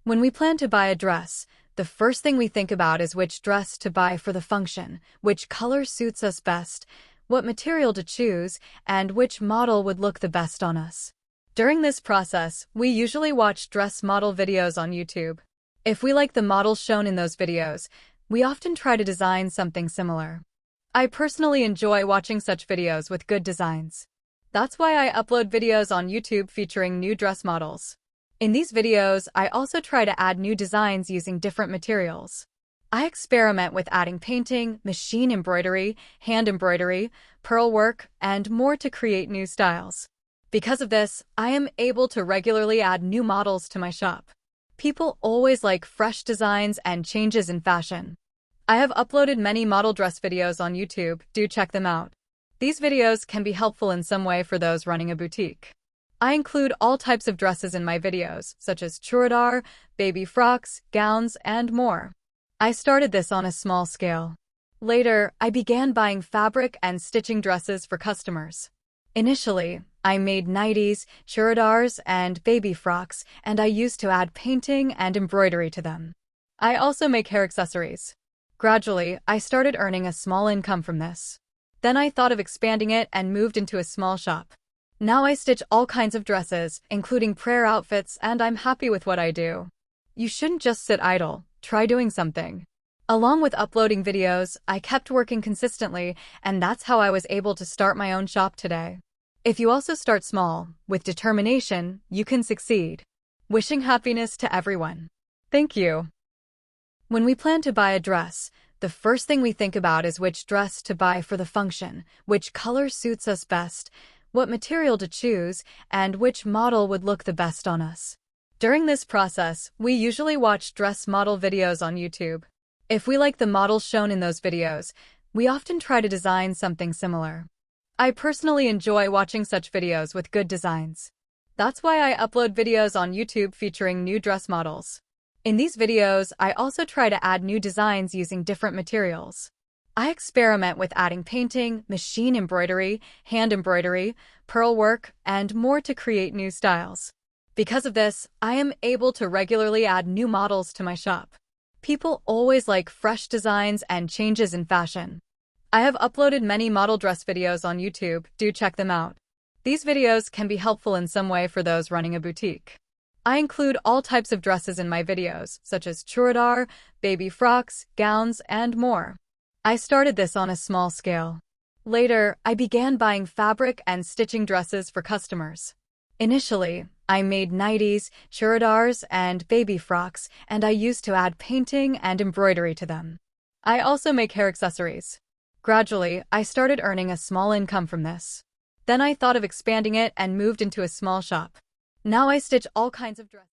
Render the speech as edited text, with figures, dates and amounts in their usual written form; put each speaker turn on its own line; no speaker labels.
When we plan to buy a dress, the first thing we think about is which dress to buy for the function, which color suits us best, what material to choose, and which model would look the best on us. During this process, we usually watch dress model videos on YouTube. If we like the models shown in those videos, we often try to design something similar. I personally enjoy watching such videos with good designs. That's why I upload videos on YouTube featuring new dress models. In these videos, I also try to add new designs using different materials. I experiment with adding painting, machine embroidery, hand embroidery, pearl work, and more to create new styles. Because of this, I am able to regularly add new models to my shop. People always like fresh designs and changes in fashion. I have uploaded many model dress videos on YouTube, do check them out. These videos can be helpful in some way for those running a boutique. I include all types of dresses in my videos, such as churidar, baby frocks, gowns, and more. I started this on a small scale. Later, I began buying fabric and stitching dresses for customers. Initially, I made nighties, churidars, and baby frocks, and I used to add painting and embroidery to them. I also make hair accessories. Gradually, I started earning a small income from this. Then I thought of expanding it and moved into a small shop. Now I stitch all kinds of dresses, including prayer outfits, and I'm happy with what I do. You shouldn't just sit idle, try doing something. Along with uploading videos, I kept working consistently, and that's how I was able to start my own shop today. If you also start small, with determination, you can succeed. Wishing happiness to everyone. Thank you. When we plan to buy a dress, the first thing we think about is which dress to buy for the function, which color suits us best, what material to choose, and which model would look the best on us. During this process, we usually watch dress model videos on YouTube. If we like the models shown in those videos, we often try to design something similar. I personally enjoy watching such videos with good designs. That's why I upload videos on YouTube featuring new dress models. In these videos, I also try to add new designs using different materials. I experiment with adding painting, machine embroidery, hand embroidery, pearl work, and more to create new styles. Because of this, I am able to regularly add new models to my shop. People always like fresh designs and changes in fashion. I have uploaded many model dress videos on YouTube, do check them out. These videos can be helpful in some way for those running a boutique. I include all types of dresses in my videos, such as churidar, baby frocks, gowns, and more. I started this on a small scale. Later, I began buying fabric and stitching dresses for customers. Initially, I made nighties, churidars, and baby frocks, and I used to add painting and embroidery to them. I also make hair accessories. Gradually, I started earning a small income from this. Then I thought of expanding it and moved into a small shop. Now I stitch all kinds of dresses.